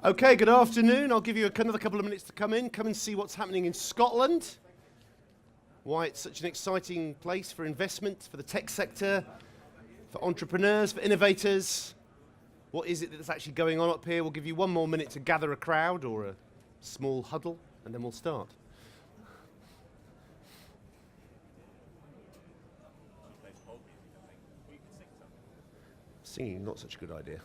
Okay, good afternoon. I'll give you another couple of minutes to come and see what's happening in Scotland, why it's such an exciting place for investment, for the tech sector, for entrepreneurs, for innovators. What is it that's actually going on up here? We'll give you one more minute to gather a crowd or a small huddle, and then we'll start. Singing, not such a good idea.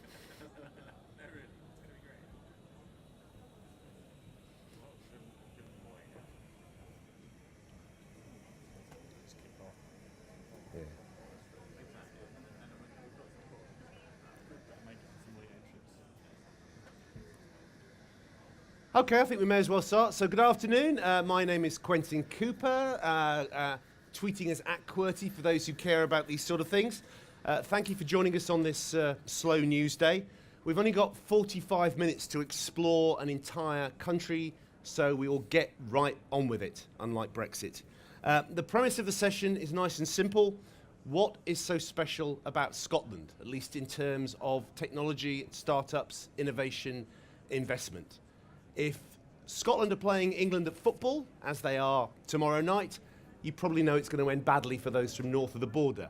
Okay, I think we may as well start. So good afternoon. My name is Quentin Cooper, tweeting as @QWERTY for those who care about these sort of things. Thank you for joining us on this slow news day. We've only got 45 minutes to explore an entire country, so we will get right on with it, unlike Brexit. The premise of the session is nice and simple. What is so special about Scotland, at least in terms of technology, startups, innovation, investment? If Scotland are playing England at football, as they are tomorrow night, you probably know it's going to end badly for those from north of the border.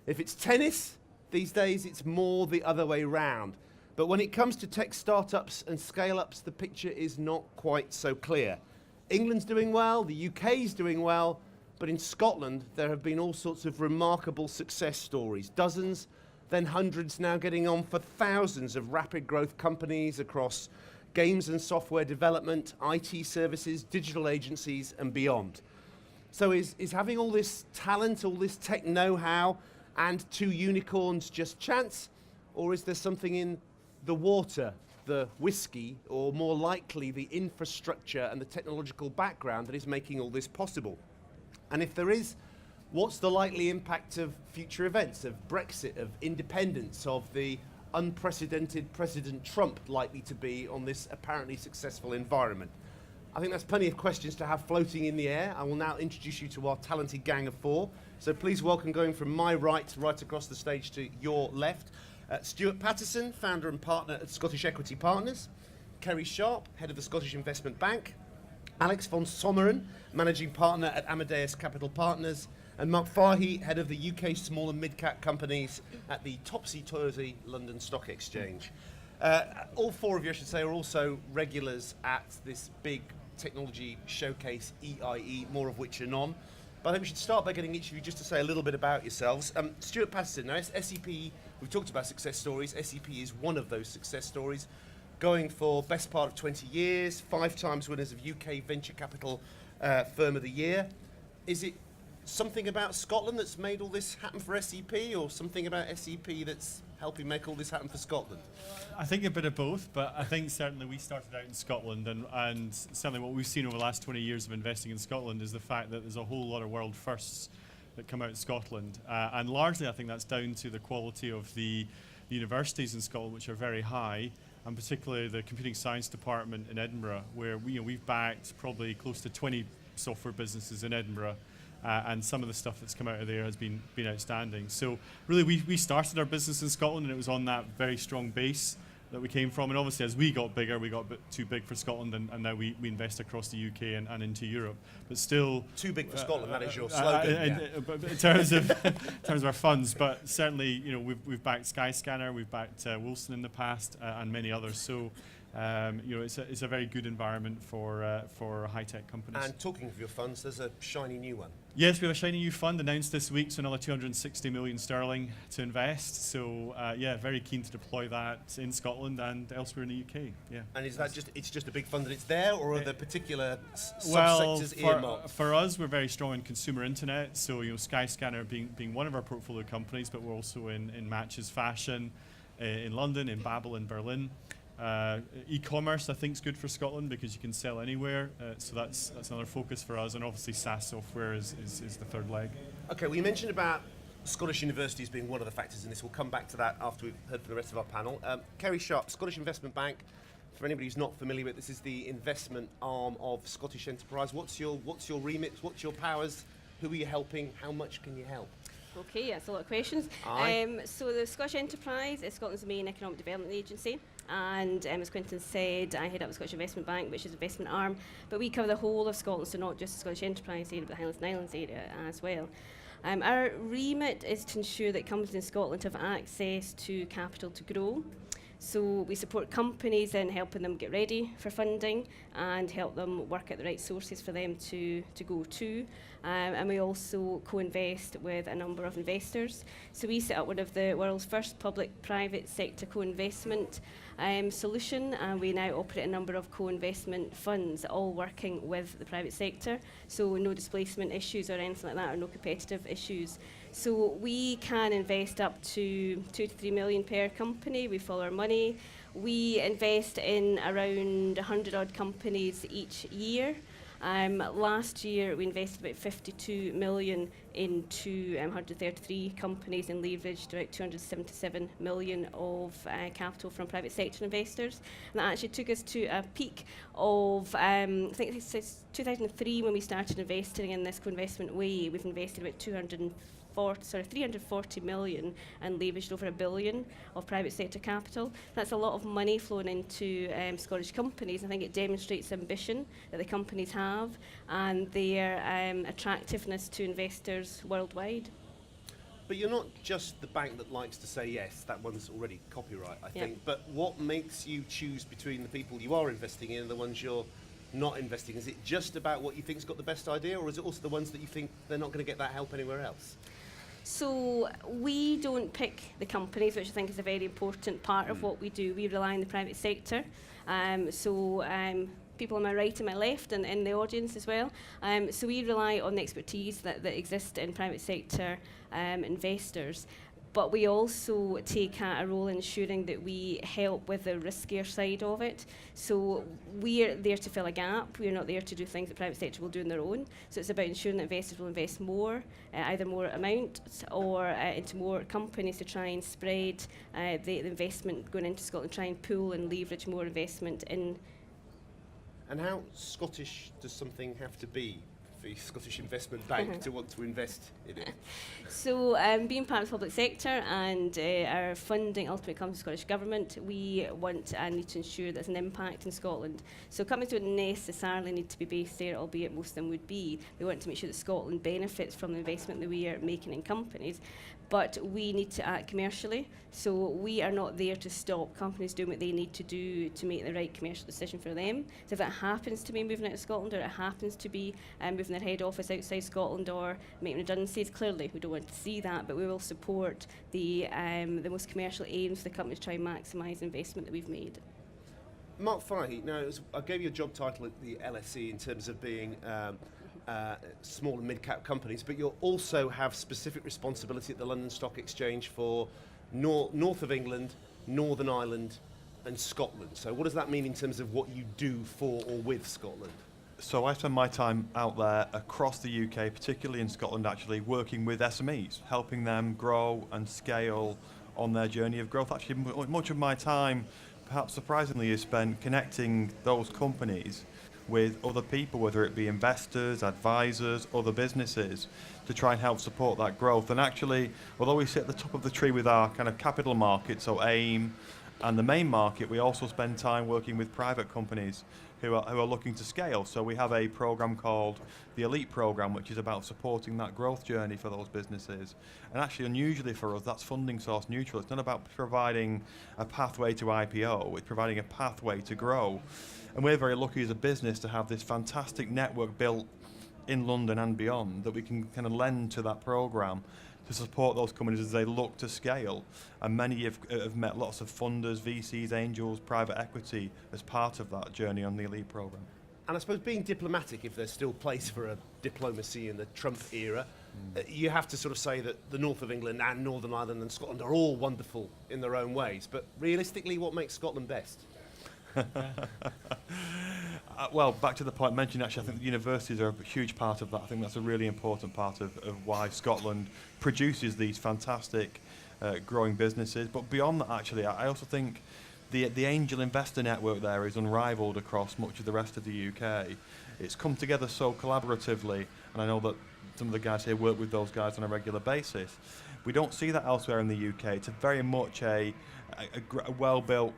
If it's tennis, these days it's more the other way round. But when it comes to tech startups and scale-ups, the picture is not quite so clear. England's doing well, the UK's doing well, but in Scotland there have been all sorts of remarkable success stories. Dozens, then hundreds, now getting on for thousands of rapid growth companies across games and software development, IT services, digital agencies, and beyond. So is having all this talent, all this tech know-how, and two unicorns just chance? Or is there something in the water, the whiskey, or more likely the infrastructure and the technological background that is making all this possible? And if there is, what's the likely impact of future events, of Brexit, of independence, of the unprecedented President Trump likely to be on this apparently successful environment? I think that's plenty of questions to have floating in the air. I will now introduce you to our talented gang of four. So please welcome, going from my right across the stage to your left, Stuart Paterson, founder and partner at Scottish Equity Partners, Kerry Sharp, head of the Scottish Investment Bank, Alex von Someren, managing partner at Amadeus Capital Partners, and Mark Fahy, head of the UK small and mid-cap companies at the topsy-turvy London Stock Exchange. All four of you, I should say, are also regulars at this big technology showcase, EIE, more of which anon. But I think we should start by getting each of you just to say a little bit about yourselves. Stuart Paterson, now SEP, we've talked about success stories. SEP is one of those success stories, going for best part of 20 years, 5 times winners of UK Venture Capital Firm of the Year. Is it something about Scotland that's made all this happen for SEP, or something about SEP that's helping make all this happen for Scotland? I think a bit of both, but I think certainly we started out in Scotland, and certainly what we've seen over the last 20 years of investing in Scotland is the fact that there's a whole lot of world firsts that come out of Scotland, and largely I think that's down to the quality of the universities in Scotland, which are very high, and particularly the computing science department in Edinburgh, where we've backed probably close to 20 software businesses in Edinburgh. And some of the stuff that's come out of there has been outstanding. So really we started our business in Scotland, and it was on that very strong base that we came from. And obviously as we got bigger, we got a bit too big for Scotland, and now we invest across the UK and into Europe. But still... Too big for Scotland, that is your slogan. In terms of our funds, but certainly we've backed Skyscanner, we've backed Wilson in the past, and many others. So it's a very good environment for high-tech companies. And talking of your funds, there's a shiny new one. Yes, we have a shiny new fund announced this week, so another 260 million sterling to invest. So very keen to deploy that in Scotland and elsewhere in the UK. Yeah. And is that just a big fund that it's there, or are there particular subsectors earmarked? For us, we're very strong in consumer internet. So Skyscanner being one of our portfolio companies, but we're also in Matches Fashion, in London, in Babel, in Berlin. E-commerce, I think, is good for Scotland because you can sell anywhere, so that's another focus for us, and obviously SaaS software is the third leg. Okay, well, you mentioned about Scottish universities being one of the factors in this. We'll come back to that after we've heard from the rest of our panel. Kerry Sharp, Scottish Investment Bank. For anybody who's not familiar with it, this is the investment arm of Scottish Enterprise. What's your remit? What's your powers? Who are you helping? How much can you help? Okay, that's a lot of questions. So the Scottish Enterprise is Scotland's main economic development agency. And as Quentin said, I head up the Scottish Investment Bank, which is an investment arm, but we cover the whole of Scotland, so not just the Scottish Enterprise area, but the Highlands and Islands area as well. Our remit is to ensure that companies in Scotland have access to capital to grow. So we support companies in helping them get ready for funding and help them work out the right sources for them to go to. And we also co-invest with a number of investors. So we set up one of the world's first public-private sector co-investment solution, and we now operate a number of co-investment funds, all working with the private sector. So no displacement issues or anything like that, or no competitive issues. So we can invest up to 2 to 3 million per company. We follow our money. We invest in around 100 odd companies each year. Last year we invested about 52 million into 133 companies and leveraged about 277 million of capital from private sector investors. And that actually took us to a peak of, I think it's 2003 when we started investing in this co-investment way. We've invested about 340 million and leveraged over $1 billion of private sector capital. That's a lot of money flowing into Scottish companies. I think it demonstrates ambition that the companies have and their attractiveness to investors worldwide. But you're not just the bank that likes to say yes, that one's already copyright, I think. But what makes you choose between the people you are investing in and the ones you're not investing? Is it just about what you think's got the best idea, or is it also the ones that you think they're not going to get that help anywhere else? So we don't pick the companies, which I think is a very important part of what we do. We rely on the private sector. People on my right and my left and in the audience as well. So we rely on the expertise that exists in private sector investors. But we also take a role in ensuring that we help with the riskier side of it. So we're there to fill a gap. We're not there to do things that private sector will do on their own. So it's about ensuring that investors will invest more, either more amount or into more companies to try and spread the investment going into Scotland, try and pool and leverage more investment in. And how Scottish does something have to be for the Scottish Investment Bank to want to invest in it? So being part of the public sector and our funding ultimately comes from the Scottish Government, we want and need to ensure there's an impact in Scotland. So companies don't necessarily need to be based there, albeit most of them would be. We want to make sure that Scotland benefits from the investment that we are making in companies. But we need to act commercially, so we are not there to stop companies doing what they need to do to make the right commercial decision for them. So if that happens to be moving out of Scotland, or it happens to be moving their head office outside Scotland or making redundancies, clearly we don't want to see that, but we will support the most commercial aims for the companies to try and maximise investment that we've made. Mark Fahy, now I gave you a job title at the LSE in terms of being small and mid-cap companies, but you also have specific responsibility at the London Stock Exchange for north of England, Northern Ireland and Scotland. So what does that mean in terms of what you do for or with Scotland? So I spend my time out there across the UK, particularly in Scotland actually, working with SMEs, helping them grow and scale on their journey of growth. Actually, much of my time, perhaps surprisingly, is spent connecting those companies with other people, whether it be investors, advisors, other businesses, to try and help support that growth. And actually, although we sit at the top of the tree with our kind of capital market, so AIM and the main market, we also spend time working with private companies who are looking to scale. So we have a program called the Elite Program, which is about supporting that growth journey for those businesses. And actually, unusually for us, that's funding source neutral. It's not about providing a pathway to IPO, it's providing a pathway to grow. And we're very lucky as a business to have this fantastic network built in London and beyond that we can kind of lend to that program to support those companies as they look to scale. And many have met lots of funders, VCs, angels, private equity as part of that journey on the Elite program. And I suppose being diplomatic, if there's still place for a diplomacy in the Trump era, you have to sort of say that the north of England and Northern Ireland and Scotland are all wonderful in their own ways. But realistically, what makes Scotland best? Well, back to the point mentioned, actually, I think the universities are a huge part of that. I think that's a really important part of why Scotland produces these fantastic growing businesses. But beyond that, actually, I also think the angel investor network there is unrivaled across much of the rest of the UK. It's come together so collaboratively, and I know that some of the guys here work with those guys on a regular basis. We don't see that elsewhere in the UK. It's very much a well-built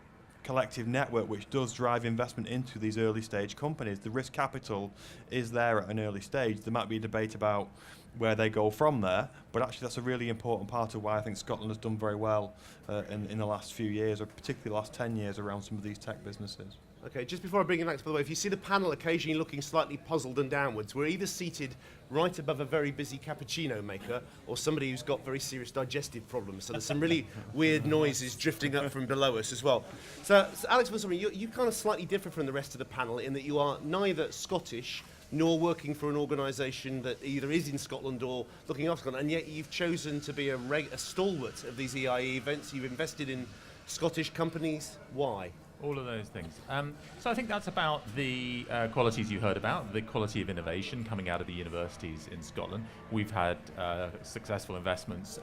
collective network which does drive investment into these early stage companies. The risk capital is there at an early stage. There might be a debate about where they go from there, but actually that's a really important part of why I think Scotland has done very well in the last few years, or particularly the last 10 years, around some of these tech businesses. Okay, just before I bring you back, by the way, if you see the panel occasionally looking slightly puzzled and downwards, we're either seated right above a very busy cappuccino maker or somebody who's got very serious digestive problems. So there's some really weird noises drifting up from below us as well. So Alex, you kind of slightly differ from the rest of the panel in that you are neither Scottish nor working for an organisation that either is in Scotland or looking after Scotland, and yet you've chosen to be a stalwart of these EIE events. You've invested in Scottish companies. Why? All of those things. So I think that's about the qualities you heard about, the quality of innovation coming out of the universities in Scotland. We've had successful investments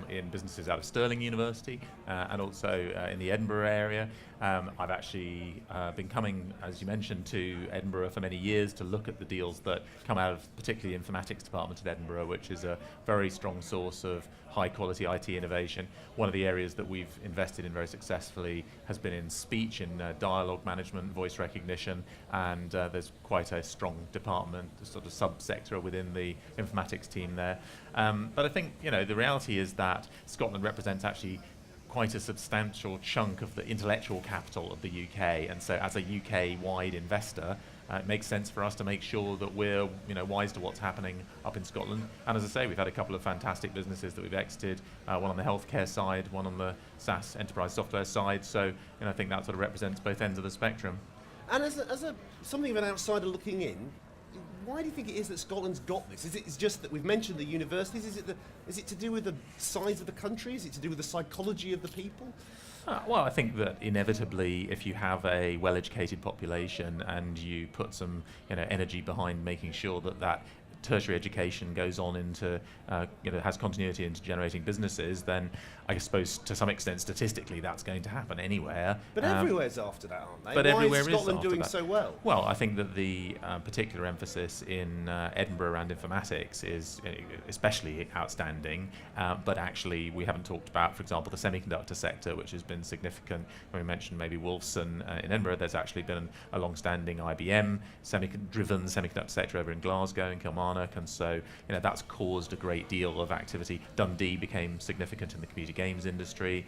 in businesses out of Stirling University and also in the Edinburgh area. I've actually been coming, as you mentioned, to Edinburgh for many years to look at the deals that come out of particularly the informatics department of Edinburgh, which is a very strong source of high quality IT innovation. One of the areas that we've invested in very successfully has been in speech, in dialogue management, voice recognition, and there's quite a strong department, a sort of subsector within the informatics team there. But I think, the reality is that Scotland represents actually quite a substantial chunk of the intellectual capital of the UK, and so as a UK-wide investor, it makes sense for us to make sure that we're wise to what's happening up in Scotland. And as I say, we've had a couple of fantastic businesses that we've exited, one on the healthcare side, one on the SaaS enterprise software side, so I think that sort of represents both ends of the spectrum. And as something of an outsider looking in, why do you think it is that Scotland's got this? Is it just that we've mentioned the universities? Is it to do with the size of the country? Is it to do with the psychology of the people? Well, I think that inevitably, if you have a well-educated population and you put some, energy behind making sure that tertiary education goes on into, has continuity into generating businesses, then I suppose to some extent statistically that's going to happen anywhere. But everywhere's after that, aren't they? But Why everywhere is Scotland after doing that. so well? Well, I think that the particular emphasis in Edinburgh around informatics is especially outstanding, but actually we haven't talked about, for example, the semiconductor sector, which has been significant. When we mentioned maybe Wolfson in Edinburgh, there's actually been a long-standing IBM driven semiconductor sector over in Glasgow and Kilmarnock, and so that's caused a great deal of activity. Dundee became significant in the computer games industry.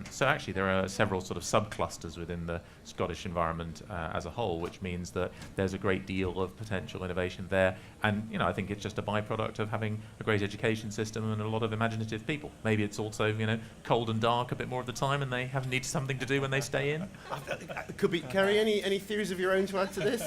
So actually there are several sort of subclusters within the Scottish environment as a whole, which means that there's a great deal of potential innovation there. And I think it's just a byproduct of having a great education system and a lot of imaginative people. Maybe it's also cold and dark a bit more of the time, and they need something to do when they stay in. Could be. Kerry, any theories of your own to add to this?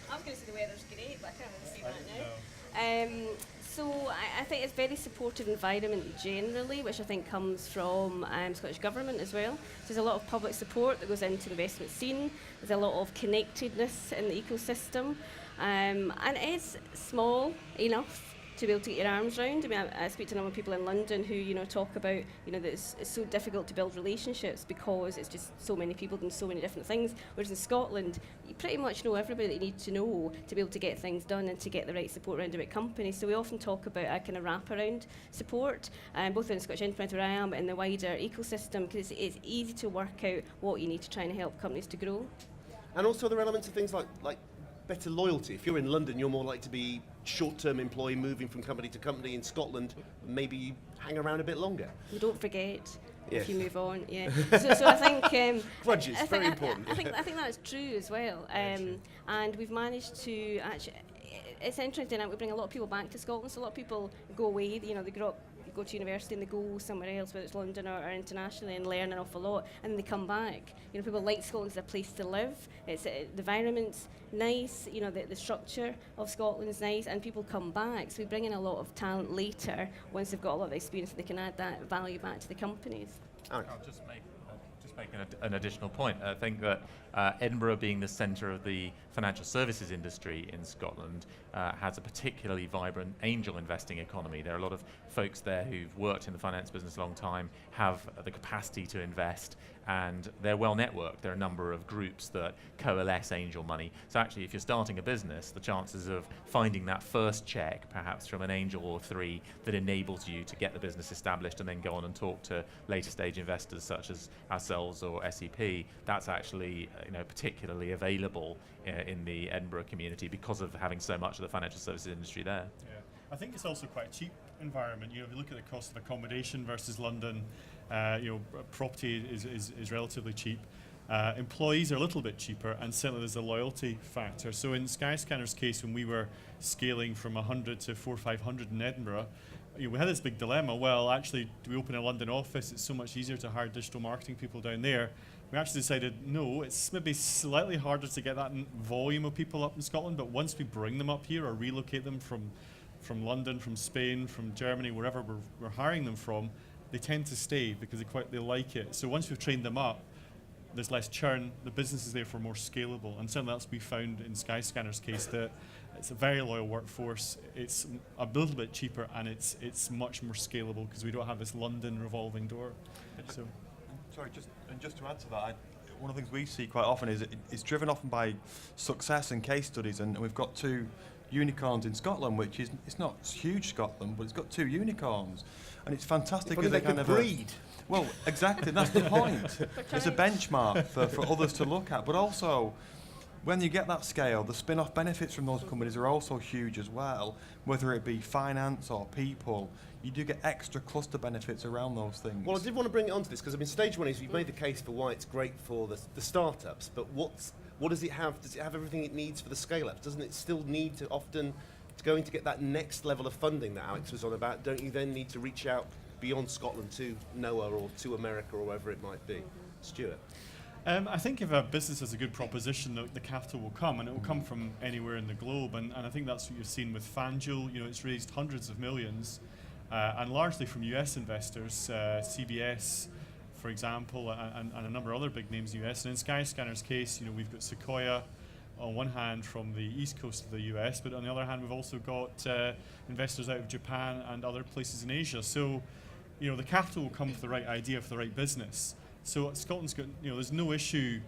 I was going to say the weather's great, but I can't really see that now. So I think it's a very supportive environment generally, which I think comes from Scottish Government as well. So there's a lot of public support that goes into the investment scene. There's a lot of connectedness in the ecosystem. And it's small enough to be able to get your arms around. I mean, I speak to a number of people in London who, talk about, that it's so difficult to build relationships because it's just so many people doing so many different things. Whereas in Scotland, you pretty much know everybody that you need to know to be able to get things done and to get the right support around the right company. So we often talk about a kind of wraparound support, both in the Scottish Enterprise where I am and in the wider ecosystem, because it's easy to work out what you need to try and help companies to grow. And also there are elements of things like better loyalty. If you're in London, you're more likely to be short-term employee moving from company to company. In Scotland, maybe you hang around a bit longer. You don't forget Yes. if you move on. Yeah. so I think grudges, very important. I think that's true as well. And we've managed to actually. It's interesting that we bring a lot of people back to Scotland. So a lot of people go away. They grow up, go to university, and they go somewhere else, whether it's London or internationally, and learn an awful lot, and then they come back. People like Scotland as a place to live. It's the environment's nice. The structure of Scotland's nice, and people come back. So we bring in a lot of talent later once they've got a lot of experience, and they can add that value back to the companies. I'll just make an additional point. I think that Edinburgh, being the centre of the financial services industry in Scotland, has a particularly vibrant angel investing economy. There are a lot of folks there who've worked in the finance business a long time, have the capacity to invest, and they're well networked. There are a number of groups that coalesce angel money. So actually, if you're starting a business, the chances of finding that first check, perhaps from an angel or three, that enables you to get the business established and then go on and talk to later stage investors such as ourselves Wales or SEP, that's actually particularly available in the Edinburgh community because of having so much of the financial services industry there. Yeah. I think it's also quite a cheap environment. If you look at the cost of accommodation versus London, property is relatively cheap. Employees are a little bit cheaper, and certainly there's a loyalty factor. So in Skyscanner's case, when we were scaling from 100 to 400 or 500 in Edinburgh, we had this big dilemma. Well, actually, do we open a London office? It's so much easier to hire digital marketing people down there. We actually decided, no, it's maybe slightly harder to get that volume of people up in Scotland, but once we bring them up here or relocate them from London, from Spain, from Germany, wherever we're hiring them from, they tend to stay because they like it. So once we've trained them up, there's less churn, the business is therefore more scalable. And certainly that's what we found in Skyscanner's case, that it's a very loyal workforce, it's a little bit cheaper, and it's much more scalable because we don't have this London revolving door. So. Sorry, just to add to that, one of the things we see quite often is it's driven often by success and case studies, and we've got 2 unicorns in Scotland, which is, it's not huge Scotland, but it's got 2 unicorns, and it's fantastic as they kind of breed. Well, exactly, that's the point. It's a benchmark for others to look at, but also when you get that scale, the spin-off benefits from those companies are also huge as well, whether it be finance or people. You do get extra cluster benefits around those things. Well, I did want to bring it onto this because stage one is you've made the case for why it's great for the startups, but what does it have? Does it have everything it needs for the scale-up? Doesn't it still need to often, to get that next level of funding that Alex was on about, don't you then need to reach out beyond Scotland to NOAH or to America or wherever it might be? Stuart? I think if a business has a good proposition, the capital will come, and it will come from anywhere in the globe. And I think that's what you've seen with FanDuel. It's raised hundreds of millions, and largely from US investors, CBS, for example, and a number of other big names in the US. And in Skyscanner's case, we've got Sequoia on one hand from the east coast of the US, but on the other hand, we've also got investors out of Japan and other places in Asia. So, the capital will come for the right idea, for the right business. So Scotland's got, there's no issue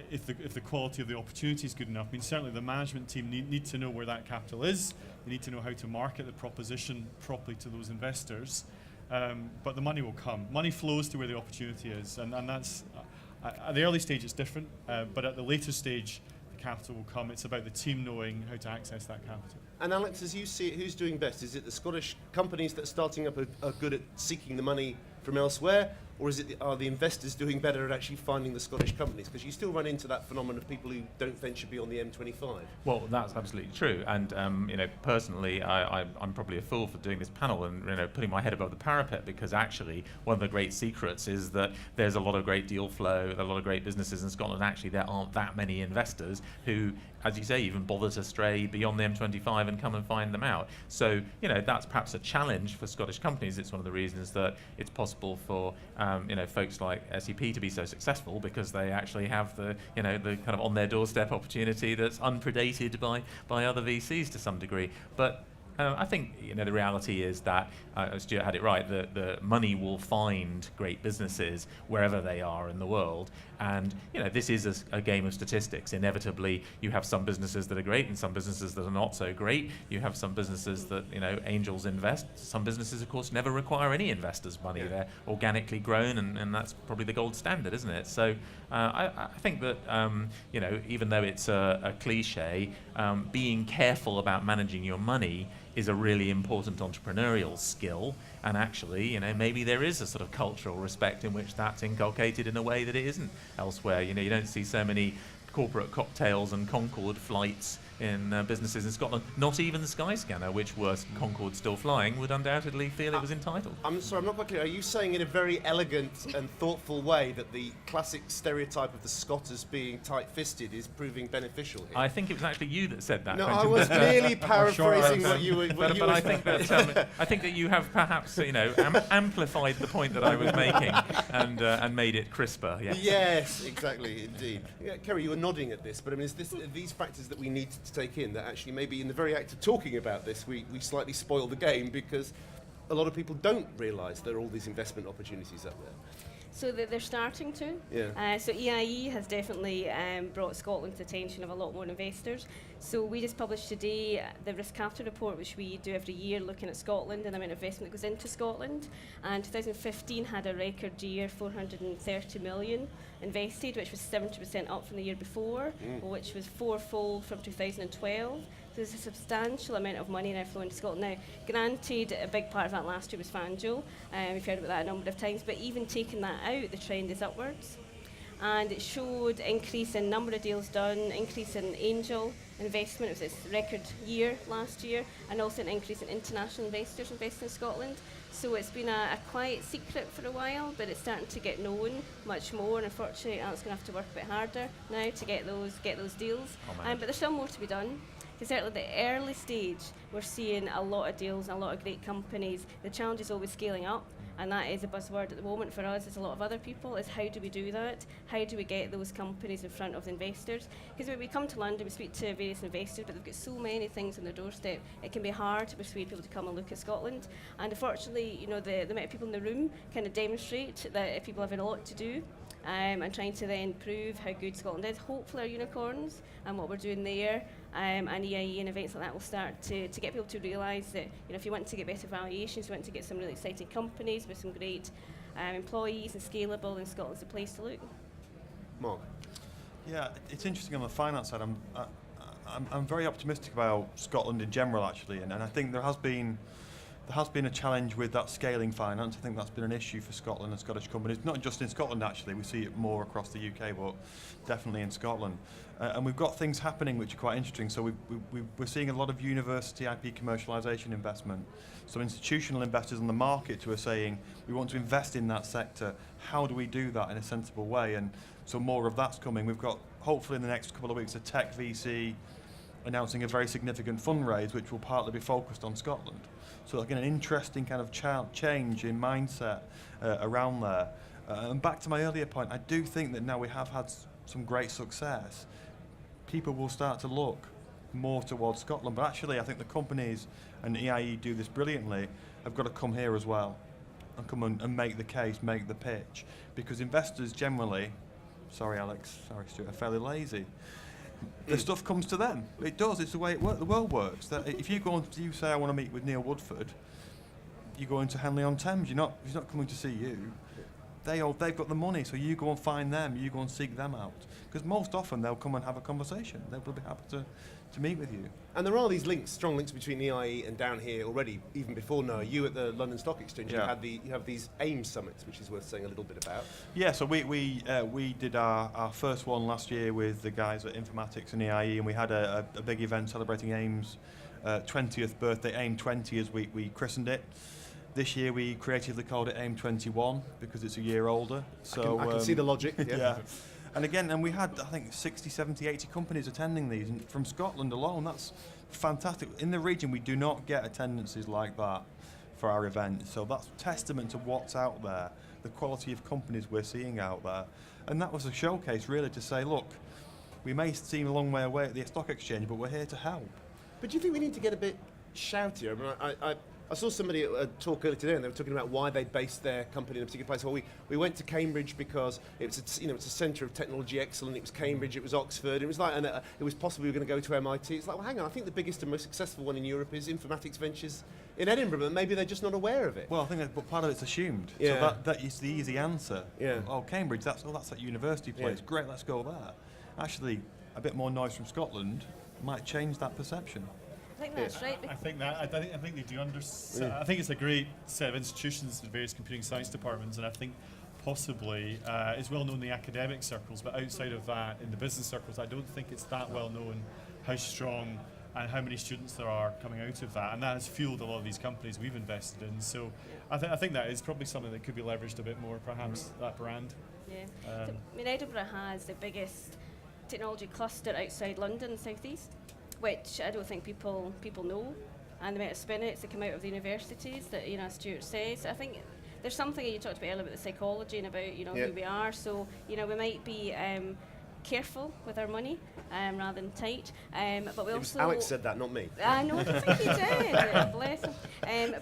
if the quality of the opportunity is good enough. I mean, certainly the management team need to know where that capital is. They need to know how to market the proposition properly to those investors. But the money will come. Money flows to where the opportunity is, and that's at the early stage it's different, but at the later stage the capital will come. It's about the team knowing how to access that capital. And Alex, as you see it, who's doing best? Is it the Scottish companies that are starting up are good at seeking the money from elsewhere, or are the investors doing better at actually finding the Scottish companies? Because you still run into that phenomenon of people who don't venture beyond the M25. Well, that's absolutely true. And personally, I'm probably a fool for doing this panel and putting my head above the parapet, because actually one of the great secrets is that there's a lot of great deal flow, a lot of great businesses in Scotland. Actually, there aren't that many investors who, as you say, even bother to stray beyond the M25 and come and find them out. So that's perhaps a challenge for Scottish companies. It's one of the reasons that it's possible for folks like SEP to be so successful, because they actually have the kind of on their doorstep opportunity that's unpredated by other VCs to some degree. But I think the reality is that Stuart had it right. The money will find great businesses wherever they are in the world, and this is a game of statistics. Inevitably, you have some businesses that are great and some businesses that are not so great. You have some businesses that angels invest. Some businesses, of course, never require any investors' money. Yeah. They're organically grown, and that's probably the gold standard, isn't it? So I think that even though it's a cliche, being careful about managing your money is a really important entrepreneurial skill, and actually, maybe there is a sort of cultural respect in which that's inculcated in a way that it isn't elsewhere. You don't see so many corporate cocktails and Concorde flights in businesses in Scotland. Not even Skyscanner, which was Concorde still flying, would undoubtedly feel it was entitled. I'm sorry, I'm not quite clear. Are you saying in a very elegant and thoughtful way that the classic stereotype of the Scot as being tight-fisted is proving beneficial here? I think it was actually you that said that. No, Quentin. I was merely paraphrasing what you were. But I think that you have perhaps amplified the point that I was making and made it crisper. Yes. Yes, exactly, indeed. Yeah, Kerry, you were nodding at this, but I mean, are these factors that we need to take in, that actually maybe in the very act of talking about this, we slightly spoil the game, because a lot of people don't realise there are all these investment opportunities up there. So they're starting to. Yeah. So EIE has definitely brought Scotland to the attention of a lot more investors. So we just published today the risk capital report, which we do every year, looking at Scotland and the amount of investment that goes into Scotland. And 2015 had a record year, 430 million invested, which was 70% up from the year before, which was fourfold from 2012. So there's a substantial amount of money now flowing to Scotland. Now, granted, a big part of that last year was Fanjo. We've heard about that a number of times, but even taking that out, the trend is upwards. And it showed increase in number of deals done, increase in angel investment. It was its record year last year, and also an increase in international investors investing in Scotland. So it's been a quiet secret for a while, but it's starting to get known much more, and unfortunately, it's going to have to work a bit harder now to get those deals. But there's still more to be done. Because certainly the early stage, we're seeing a lot of deals and a lot of great companies. The challenge is always scaling up, and that is a buzzword at the moment for us, as a lot of other people, is how do we do that? How do we get those companies in front of the investors? Because when we come to London, we speak to various investors, but they've got so many things on their doorstep, it can be hard to persuade people to come and look at Scotland. And unfortunately, you know, the amount of people in the room kind of demonstrate that people have a lot to do. And trying to then prove how good Scotland is. Hopefully our unicorns and what we're doing there, and EIE and events like that will start to get people to realise that, you know, if you want to get better valuations, you want to get some really exciting companies with some great employees and scalable, then Scotland's the place to look. Mark? Yeah, it's interesting on the finance side. I'm very optimistic about Scotland in general, actually, and I think there has been a challenge with that scaling finance. I think that's been an issue for Scotland and Scottish companies, not just in Scotland actually, we see it more across the UK, but definitely in Scotland. And we've got things happening which are quite interesting. So we're seeing a lot of university IP commercialisation investment. So institutional investors on the market who are saying, we want to invest in that sector, how do we do that in a sensible way? And so more of that's coming. We've got, hopefully in the next couple of weeks, a tech VC announcing a very significant fundraise which will partly be focused on Scotland. So again, an interesting kind of change in mindset around there. And back to my earlier point, I do think that now we have had some great success, people will start to look more towards Scotland. But actually, I think the companies, and EIE do this brilliantly, have got to come here as well and come and make the case, make the pitch. Because investors generally, sorry Alex, sorry Stuart, are fairly lazy. The stuff comes to them. It does. It's the way the world works. That if you go and you say I want to meet with Neil Woodford, you go into Henley-on-Thames. He's not coming to see you. They've got the money, so you go and find them. You go and seek them out. Because most often they'll come and have a conversation. They'll be happy to meet with you. And there are these links, strong links between EIE and down here already, even before NOAH. You at the London Stock Exchange, you have these AIM summits, which is worth saying a little bit about. Yeah, so we did our first one last year with the guys at Informatics and EIE, and we had a big event celebrating AIM's 20th birthday, AIM 20 as we christened it. This year we creatively called it AIM 21 because it's a year older. So I can see the logic. Yeah. And we had, I think, 60, 70, 80 companies attending these, and from Scotland alone. That's fantastic. In the region, we do not get attendances like that for our events. So that's testament to what's out there, the quality of companies we're seeing out there. And that was a showcase, really, to say, look, we may seem a long way away at the stock exchange, but we're here to help. But do you think we need to get a bit shoutier? I mean, I saw somebody at a talk earlier today, and they were talking about why they based their company in a particular place. Well, we went to Cambridge because it's a centre of technology excellence. It was Cambridge, it was Oxford. It was like, and it was possible we were going to go to MIT. It's like, well, hang on. I think the biggest and most successful one in Europe is Informatics Ventures in Edinburgh, but maybe they're just not aware of it. Well, I think but part of it's assumed. Yeah. So that is the easy answer. Yeah. Oh, Cambridge, that's that university place. Yeah. Great, let's go there. Actually, a bit more noise from Scotland might change that perception. I think that's right. I think they do understand. I think it's a great set of institutions and various computing science departments, and I think possibly it's well known in the academic circles, but outside of that, in the business circles, I don't think it's that well known how strong and how many students there are coming out of that, and that has fueled a lot of these companies we've invested in. So I think that is probably something that could be leveraged a bit more, perhaps, that brand. Yeah. I mean, Edinburgh has the biggest technology cluster outside London, southeast, which I don't think people know, and the amount of spin-outs that come out of the universities that, you know, Stuart says. I think there's something you talked about earlier about the psychology and about, you know, who we are. So, you know, we might be careful with our money rather than tight. But we also... Alex said that, not me. I know, I think he did. Bless him.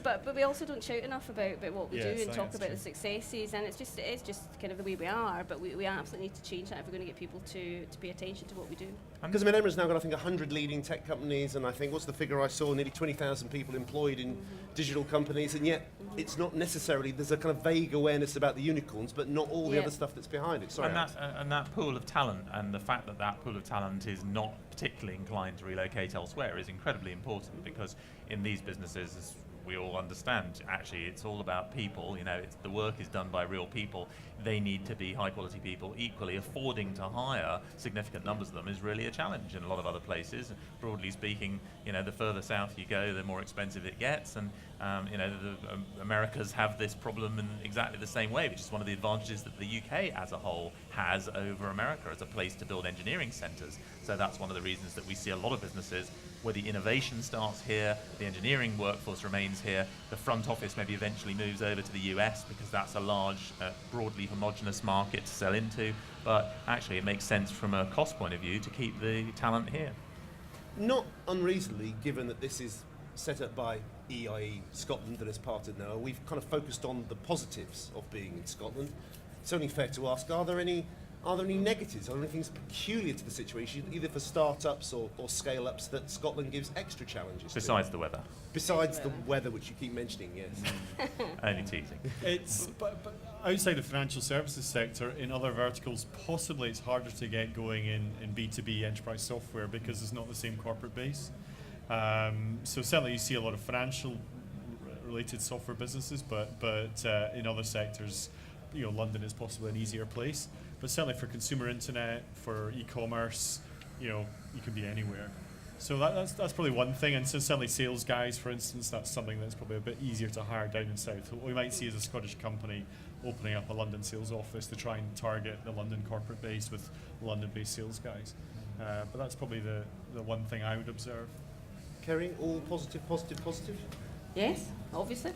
But we also don't shout enough about what we do and I talk think about the that's successes, and it's just kind of the way we are. But we absolutely need to change that if we're going to get people to pay attention to what we do. Because Emira's now got, I think, 100 leading tech companies, and I think, what's the figure I saw? Nearly 20,000 people employed in digital companies, and yet it's not necessarily, there's a kind of vague awareness about the unicorns, but not all the other stuff that's behind it. Sorry, and that pool of talent, and the fact that that pool of talent is not particularly inclined to relocate elsewhere is incredibly important, because in these businesses, as we all understand, actually it's all about people. The work is done by real people. They need to be high quality people. Equally, affording to hire significant numbers of them is really a challenge in a lot of other places. Broadly speaking, the further south you go, the more expensive it gets, and the Americas have this problem in exactly the same way, which is one of the advantages that the UK as a whole has over America as a place to build engineering centres. So that's one of the reasons that we see a lot of businesses where the innovation starts here, the engineering workforce remains here, the front office maybe eventually moves over to the US because that's a large, broadly homogenous market to sell into, but actually it makes sense from a cost point of view to keep the talent here. Not unreasonably, given that this is set up by EIE Scotland and as part of NOAH, we've kind of focused on the positives of being in Scotland. It's only fair to ask, are there any negatives? Are there any things peculiar to the situation, either for start-ups or scale-ups, that Scotland gives extra challenges Besides the weather. Besides the weather, which you keep mentioning, yes. Only teasing. But outside the financial services sector, in other verticals, possibly it's harder to get going in B2B enterprise software because there's not the same corporate base. So certainly you see a lot of financial related software businesses, but in other sectors, London is possibly an easier place. But certainly for consumer internet, for e-commerce, you can be anywhere. So that's probably one thing. And so certainly sales guys, for instance, that's something that's probably a bit easier to hire down in south. What we might see is a Scottish company opening up a London sales office to try and target the London corporate base with London-based sales guys. But that's probably the one thing I would observe. Kerry, all positive, positive, positive? Yes, obviously.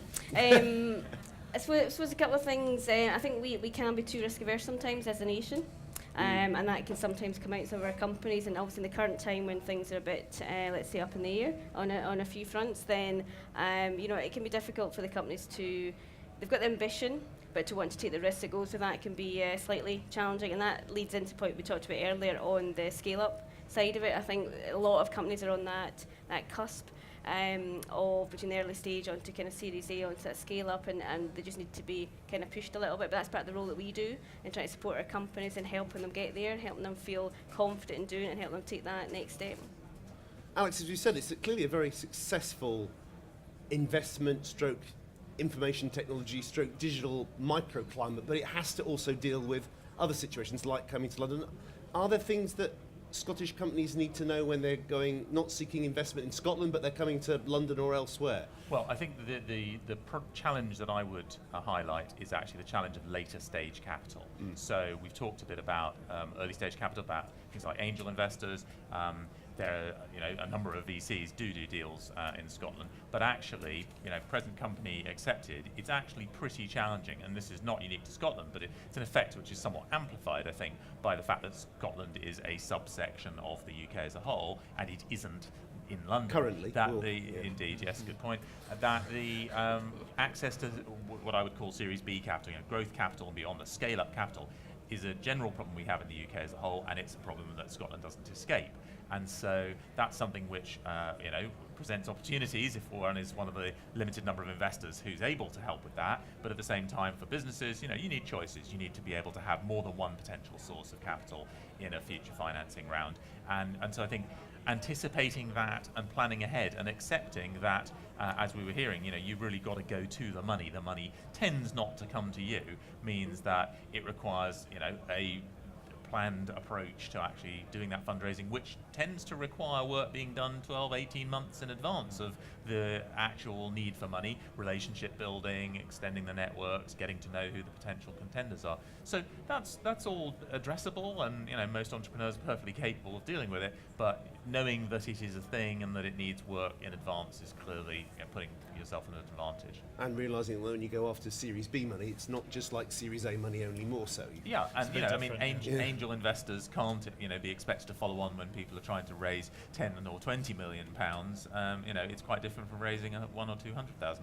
I suppose a couple of things. I think we can be too risk averse sometimes as a nation, and that can sometimes come out of some of our companies. And obviously, in the current time when things are a bit, let's say, up in the air on a few fronts, then it can be difficult for the companies to. They've got the ambition, but to want to take the risk that goes with that can be slightly challenging. And that leads into the point we talked about earlier on the scale up side of it. I think a lot of companies are on that cusp. Of between the early stage onto kind of Series A onto that scale up, and they just need to be kind of pushed a little bit. But that's part of the role that we do in trying to support our companies and helping them get there and helping them feel confident in doing it and help them take that next step. Alex, as you said, it's clearly a very successful investment stroke information technology stroke digital microclimate, but it has to also deal with other situations like coming to London. Are there things that Scottish companies need to know when they're going, not seeking investment in Scotland, but they're coming to London or elsewhere? Well, I think the challenge that I would highlight is actually the challenge of later stage capital. So we've talked a bit about early stage capital, about things like angel investors. There are, a number of VCs do deals in Scotland, but actually, present company accepted, it's actually pretty challenging, and this is not unique to Scotland, but it's an effect which is somewhat amplified, I think, by the fact that Scotland is a subsection of the UK as a whole, and it isn't in London. Currently. Indeed, yes, good point. That the access to what I would call Series B capital, growth capital and beyond, the scale-up capital, is a general problem we have in the UK as a whole, and it's a problem that Scotland doesn't escape. And so that's something which presents opportunities if one is one of the limited number of investors who's able to help with that. But at the same time, for businesses, you need choices. You need to be able to have more than one potential source of capital in a future financing round. And so I think anticipating that and planning ahead and accepting that, as we were hearing, you've really got to go to the money. The money tends not to come to you, means that it requires, a planned approach to actually doing that fundraising, which tends to require work being done 12, 18 months in advance of the actual need for money, relationship building, extending the networks, getting to know who the potential contenders are. So that's all addressable, and most entrepreneurs are perfectly capable of dealing with it, but knowing that it is a thing and that it needs work in advance is clearly putting yourself an advantage. And realising that when you go after Series B money, it's not just like Series A money, only more so. Yeah, and different, angel investors can't be expected to follow on when people are trying to raise 10 or 20 million pounds. It's quite different from raising £100,000 or £200,000.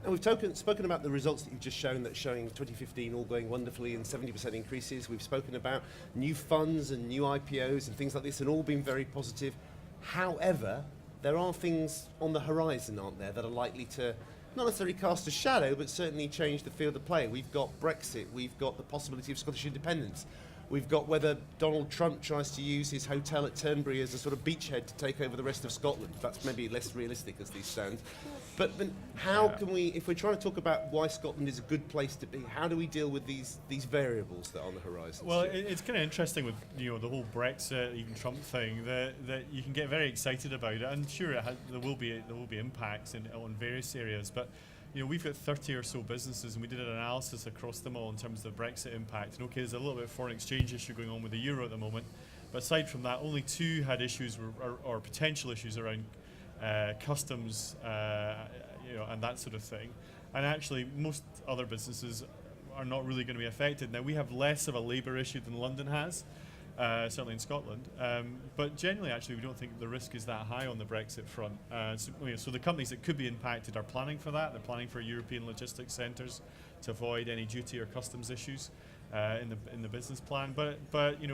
And we've spoken about the results that you've just shown, that's showing 2015 all going wonderfully and 70% increases. We've spoken about new funds and new IPOs and things like this, and all been very positive. However, there are things on the horizon, aren't there, that are likely to not necessarily cast a shadow, but certainly change the field of play. We've got Brexit, we've got the possibility of Scottish independence, we've got whether Donald Trump tries to use his hotel at Turnberry as a sort of beachhead to take over the rest of Scotland. That's maybe less realistic as these stand. But how can we, if we're trying to talk about why Scotland is a good place to be, how do we deal with these variables that are on the horizon? Well, it's kind of interesting with the whole Brexit, even Trump thing, that you can get very excited about it, and sure, there will be impacts on various areas, but we've got 30 or so businesses, and we did an analysis across them all in terms of the Brexit impact. And okay, there's a little bit of foreign exchange issue going on with the euro at the moment, but aside from that, only 2 had issues or potential issues around customs, and that sort of thing. And actually, most other businesses are not really going to be affected. Now, we have less of a labour issue than London has, certainly in Scotland. But generally, actually, we don't think the risk is that high on the Brexit front. So the companies that could be impacted are planning for that. They're planning for European logistics centres to avoid any duty or customs issues in the business plan. But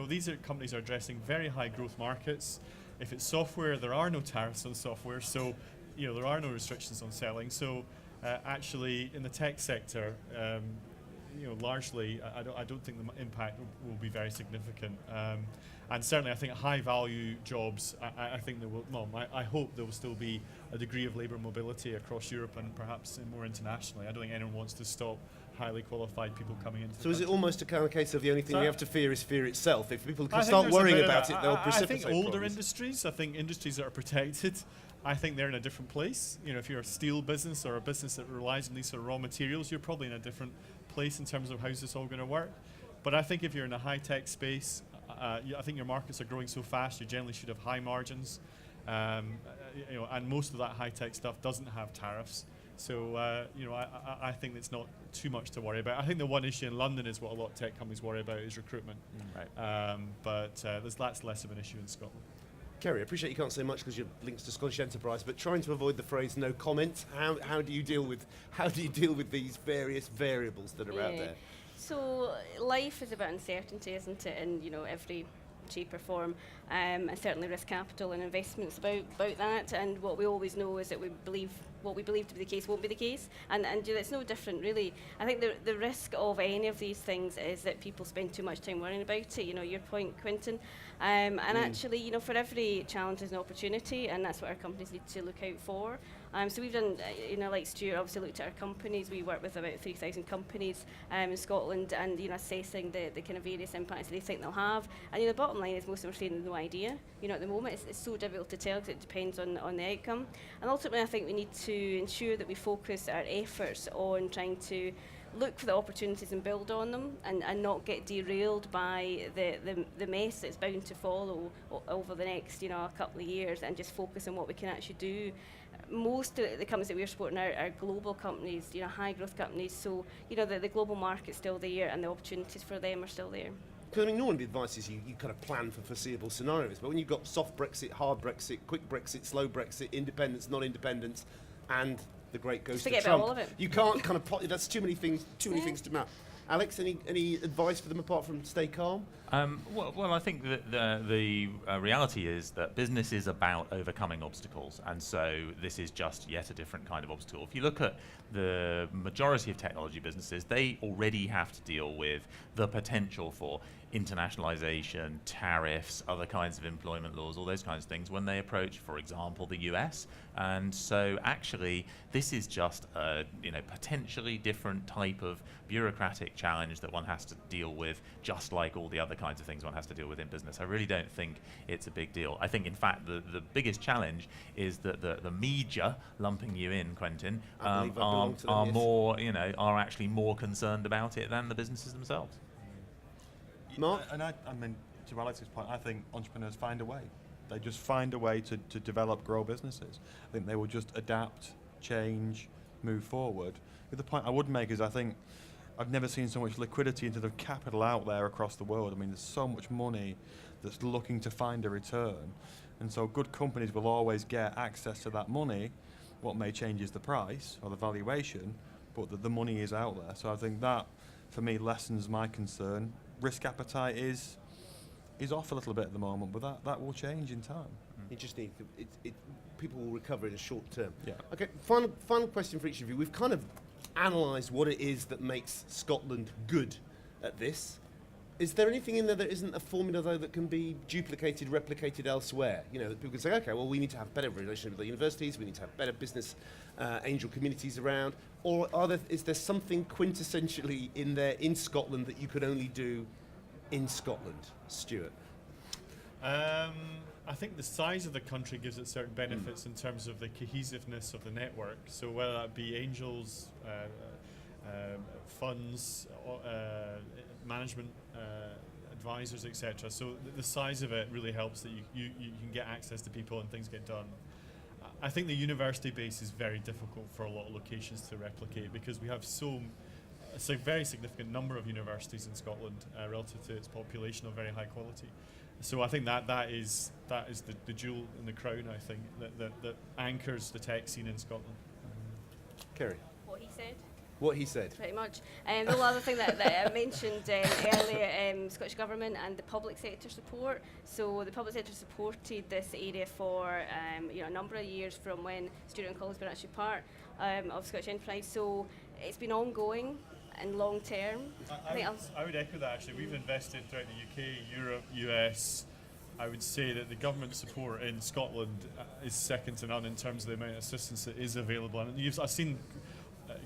these companies are addressing very high growth markets. If it's software, there are no tariffs on software, so there are no restrictions on selling. So actually, in the tech sector, largely, I don't think the impact will be very significant. And certainly, I think high value jobs, I think there will. Well, I hope there will still be a degree of labour mobility across Europe and perhaps more internationally. I don't think anyone wants to stop highly qualified people coming into. So is it almost a kind of case of the only thing we have to fear is fear itself? If people can I start think there's worrying a bit about of it, they'll precipitate I think older problems. industries, I think industries that are protected, I think they're in a different place. If you're a steel business or a business that relies on these sort of raw materials, you're probably in a different place in terms of how's this all going to work. But I think if you're in a high-tech space, I think your markets are growing so fast, you generally should have high margins. And most of that high-tech stuff doesn't have tariffs. So, I think it's not too much to worry about. I think the one issue in London is what a lot of tech companies worry about is recruitment. Right. But that's less of an issue in Scotland. Kerry, I appreciate you can't say much because you're linked to Scottish Enterprise, but trying to avoid the phrase "no comment," how do you deal with these various variables that are out there? So life is about uncertainty, isn't it? In every shape or form, and certainly risk capital and investments about that. And what we always know is that what we believe to be the case won't be the case, and it's no different really. I think the risk of any of these things is that people spend too much time worrying about it. Your point, Quentin. Actually, for every challenge there's an opportunity, and that's what our companies need to look out for. So we've done, like Stuart obviously looked at our companies. We work with about 3,000 companies in Scotland, and assessing the kind of various impacts that they think they'll have. And the bottom line is most of them are saying no idea. At the moment it's so difficult to tell because it depends on the outcome. And ultimately, I think we need to ensure that we focus our efforts on trying to look for the opportunities and build on them, and not get derailed by the mess that's bound to follow over the next a couple of years, and just focus on what we can actually do. Most of the companies that we're supporting are global companies, high growth companies, so the global market's still there and the opportunities for them are still there. Because normally the advice is you kind of plan for foreseeable scenarios, but when you've got soft Brexit, hard Brexit, quick Brexit, slow Brexit, independence, non-independence, and the great ghost Forget of Trump, about all of it. you can't kind of plot. That's too many things to map. Alex, any advice for them apart from stay calm? Well, I think that the reality is that business is about overcoming obstacles, and so this is just yet a different kind of obstacle. If you look at the majority of technology businesses, they already have to deal with the potential for internationalization, tariffs, other kinds of employment laws, all those kinds of things when they approach, for example, the US. And so actually this is just a potentially different type of bureaucratic challenge that one has to deal with, just like all the other kinds of things one has to deal with in business. I really don't think it's a big deal. I think in fact the biggest challenge is that the media, lumping you in, Quentin, are actually more concerned about it than the businesses themselves. Mark? And I mean, to Alex's point, I think entrepreneurs find a way. They just find a way to develop, grow businesses. I think they will just adapt change, move forward. The point I would make is I think I've never seen so much liquidity into the capital out there across the world. I mean, there's so much money that's looking to find a return. And so good companies will always get access to that money. What may change is the price or the valuation, but the money is out there. So I think that, for me, lessens my concern. Risk appetite is off a little bit at the moment, but that will change in time. Interesting. People will recover in a short term. Yeah. Okay, final question for each of you. We've kind of analysed what it is that makes Scotland good at this. Is there anything in there that isn't a formula, though, that can be duplicated, replicated elsewhere? You know, that people can say, okay, well, we need to have better relationship with the universities, we need to have better business angel communities around, or is there something quintessentially in there in Scotland that you could only do in Scotland? Stuart? I think the size of the country gives it certain benefits in terms of the cohesiveness of the network. So whether that be angels, funds, management advisors, etc. So the size of it really helps that you can get access to people and things get done. I think the university base is very difficult for a lot of locations to replicate because we have it's a very significant number of universities in Scotland relative to its population of very high quality. So I think that is the jewel in the crown, I think, that anchors the tech scene in Scotland. Kerry? What he said. What he said. Pretty much. The other thing that I mentioned earlier, Scottish Government and the public sector support. So the public sector supported this area for a number of years from when Stuart and Collins were actually part of Scottish Enterprise. So it's been ongoing and long term. I would echo that actually. We've invested throughout the UK, Europe, US. I would say that the government support in Scotland is second to none in terms of the amount of assistance that is available. And I've seen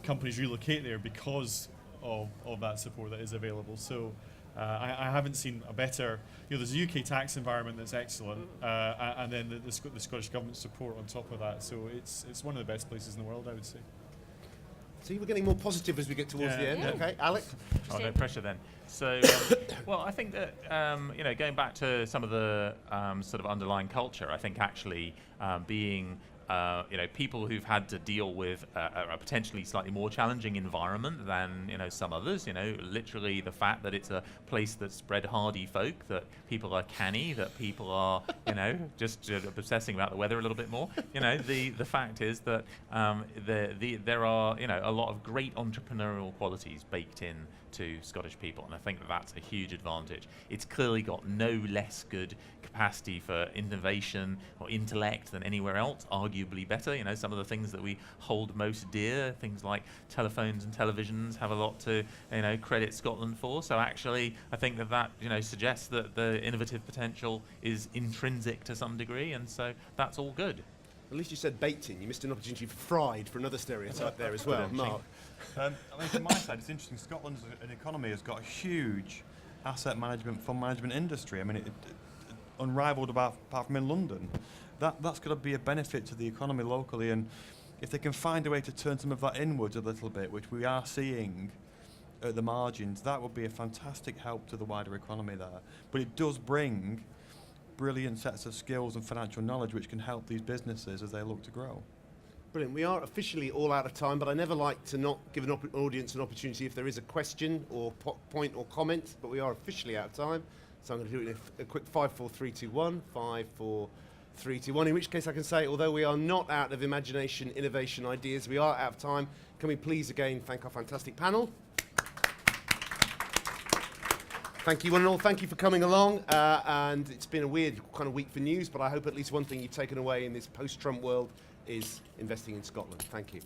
companies relocate there because of that support that is available. So I haven't seen a better, there's a UK tax environment that's excellent, and then the Scottish Government support on top of that. So it's one of the best places in the world, I would say. See, we're getting more positive as we get towards the end. Yeah. Okay, Alec? Oh, no pressure then. So, well, I think that, going back to some of the sort of underlying culture, I think actually being people who've had to deal with a potentially slightly more challenging environment than some others. Literally the fact that it's a place that's bred hardy folk, that people are canny, that people are just obsessing about the weather a little bit more. The fact is that there are a lot of great entrepreneurial qualities baked in to Scottish people, and I think that's a huge advantage. It's clearly got no less good capacity for innovation or intellect than anywhere else, arguably better. Some of the things that we hold most dear, things like telephones and televisions, have a lot to credit Scotland for. So actually I think that suggests that the innovative potential is intrinsic to some degree, and so that's all good. At least you said baked in. You missed an opportunity for fried for another stereotype there as well. Mark? From my side, it's interesting. Scotland as an economy has got a huge asset management, fund management industry. I mean, it unrivaled apart from in London. That's got to be a benefit to the economy locally, and if they can find a way to turn some of that inwards a little bit, which we are seeing at the margins, that would be a fantastic help to the wider economy there. But it does bring brilliant sets of skills and financial knowledge which can help these businesses as they look to grow. Brilliant. We are officially all out of time, but I never like to not give an audience an opportunity if there is a question or point or comment, but we are officially out of time. So I'm going to do it in a quick 5, 4, 3, 2, 1, 5, 4, 3, 2, 1, in which case I can say, although we are not out of imagination, innovation, ideas, we are out of time. Can we please again thank our fantastic panel? Thank you one and all, thank you for coming along, and it's been a weird kind of week for news, but I hope at least one thing you've taken away in this post-Trump world is investing in Scotland. Thank you.